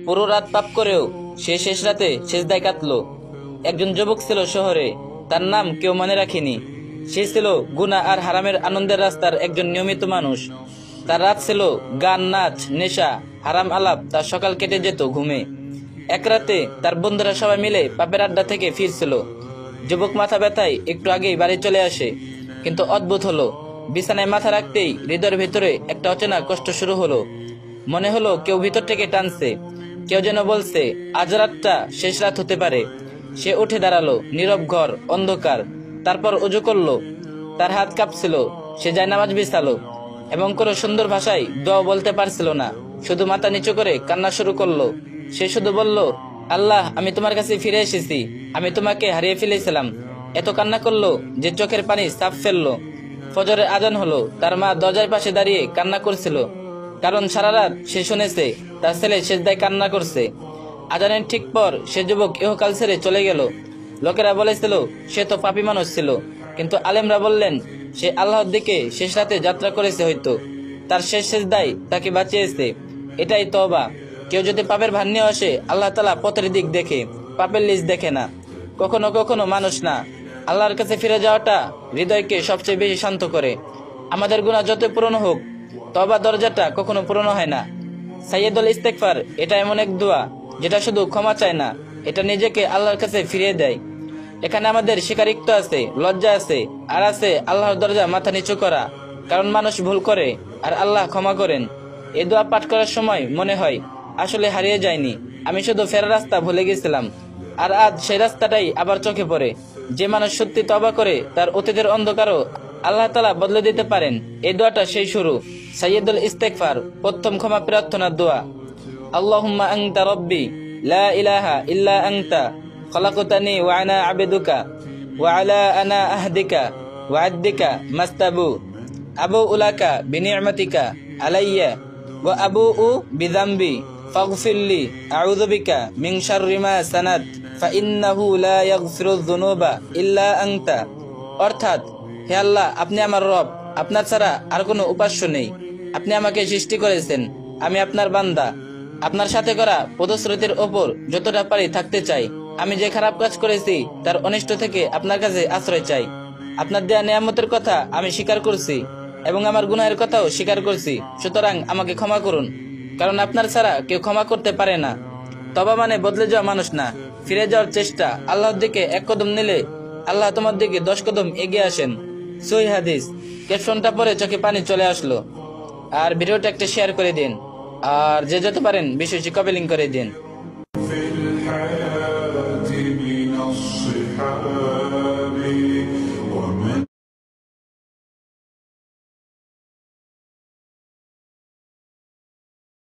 পুরো রাত পাপ করেও সে শেষ রাতে সেজদায় কাটলো। একজন যুবক ছিল শহরে, তার নাম কেউ মনে রাখেনি। সে ছিল গুনাহ আর হারামের আনন্দের রাস্তার একজন নিয়মিত মানুষ। তার রাত ছিল গান, নাচ, নেশা, হারাম আলাপ, তার সকাল কেটে যেত ঘুমে। এক রাতে তার বন্ধুরা সবাই মিলে পাপের আড্ডা থেকে ফিরছিল। যুবক মাথা ব্যথায় একটু আগেই বাড়ি চলে আসে, কিন্তু অদ্ভুত হলো, বিছানায় মাথা রাখতেই হৃদয়ের ভিতরে একটা অচেনা কষ্ট শুরু হলো। মনে হলো কেউ ভিতর থেকে টানছে, কেউ যেন বলছে আজ রাতটা শেষ রাত হতে পারে। সে উঠে দাঁড়ালো, নীরব ঘর, অন্ধকার। তারপর অজু করলো। তার হাত কাঁপছিল। সে জায়নামাজ বিছালো এবং কোনো সুন্দর ভাষায় দোয়া বলতে পারছিল না, শুধু মাথা নিচু করে কান্না শুরু করলো। সে শুধু বলল, আল্লাহ, আমি তোমার কাছে ফিরে এসেছি, আমি তোমাকে হারিয়ে ফেলেছিলাম। এত কান্না করলো যে চোখের পানি সাফ ফেললো। ফজরের আজান হলো। তার মা দরজার পাশে দাঁড়িয়ে কান্না করছিল, কারণ সারা রাত সে শুনেছে তার ছেলে সেজদায় কান্না করছে। আজানের ঠিক পর সে যুবক ইহকাল ছেড়ে চলে গেল। লোকেরা বলেছিল সে তো পাপী মানুষ ছিল, কিন্তু আলেমরা বললেন সে আল্লাহর দিকে শেষ রাতে যাত্রা করেছে, হয়তো তার শেষ সেজদাই তাকে বাঁচিয়েছে। এটাই তওবা। কেউ যদি পাপের ভান নিয়ে আসে, আল্লাহ তাআলা পথের দিক দেখে, পাপের লিস্ট দেখে না। কখনো কখনো মানুষ না, আল্লাহর কাছে ফিরে যাওয়াটা হৃদয়কে সবচেয়ে বেশি শান্ত করে। আমাদের গুনাহ যত পুরনো হোক, তওবা দরজাটা কখনো পুরনো হয় না। সাইয়্যিদুল ইস্তেগফার এটা এমন এক দোয়া যেটা শুধু ক্ষমা চায় না, এটা নিজেকে আল্লাহর কাছে ফিরিয়ে দেয়। এখানে আমাদের স্বীকারিত্ব আছে, লজ্জা আছে, আর আছে আল্লাহর দরজা মাথা নিচু করা। কারণ মানুষ ভুল করে আর আল্লাহ ক্ষমা করেন। এই দোয়া পাঠ করার সময় মনে হয় আসলে হারিয়ে যায়নি, আমি শুধু ফেরার রাস্তা ভুলে গেছিলাম। আর আজ সেই রাস্তাটাই আবার চোখে পড়ে। যে মানুষ সত্যি তওবা করে, তার অতীতের অন্ধকারও আল্লাহ তাআলা বদলে দিতে পারেন। এই দোয়াটা সেই শুরু। সাইয়্যিদুল ইস্তেগফার, প্রথম ক্ষমা প্রার্থনার দোয়া। আল্লাহুম্মা আনতা রাব্বি লা ইলাহা ইল্লা আনতা খলাকতানি ওয়া আনা আবদুকা ওয়া আলা আনা আহদিকা ওয়া আহদিকা মাস্তাবু আবুউ লাকা বিনি'মাতিকা আলাইয়া ওয়া আবুউ বিযামবি ফাগফিরলি আউযু বিকা মিন শাররি মা সানাত ফা ইন্নাহু লা ইয়াগফিরুয যুনুবা ইল্লা আনতা। অর্থাৎ, হে আল্লাহ, আপনি আমার রব, আপনার ছাড়া আর কোনো উপাস্য নেই। আপনি আমাকে সৃষ্টি করেছেন, আমি আপনার বান্দা। আপনার সাথে করা পদস্রোতের ওপর যতটা পারি থাকতে চাই। আমি যে খারাপ কাজ করেছি তার অনিষ্ট থেকে আপনার কাছে আশ্রয় চাই। আপনার দেয়া নিয়ামতের কথা আমি স্বীকার করছি এবং আমার গুনাহের কথাও স্বীকার করছি, সুতরাং আমাকে ক্ষমা করুন, কারণ আপনার ছাড়া কেউ ক্ষমা করতে পারে না। তওবা মানে বদলে যাওয়া মানুষ না, ফিরে যাওয়ার চেষ্টা। আল্লাহর দিকে এক কদম নিলে আল্লাহ তোমার দিকে 10 কদম এগিয়ে আসেন। সহিহ হাদিস। ক্যাপশনটা পরে চোখে পানি চলে আসলো। আর ভিডিওটা একটা শেয়ার করে দিন, আর যে যত পারেন বেশি বেশি কপি লিংক করে দিন।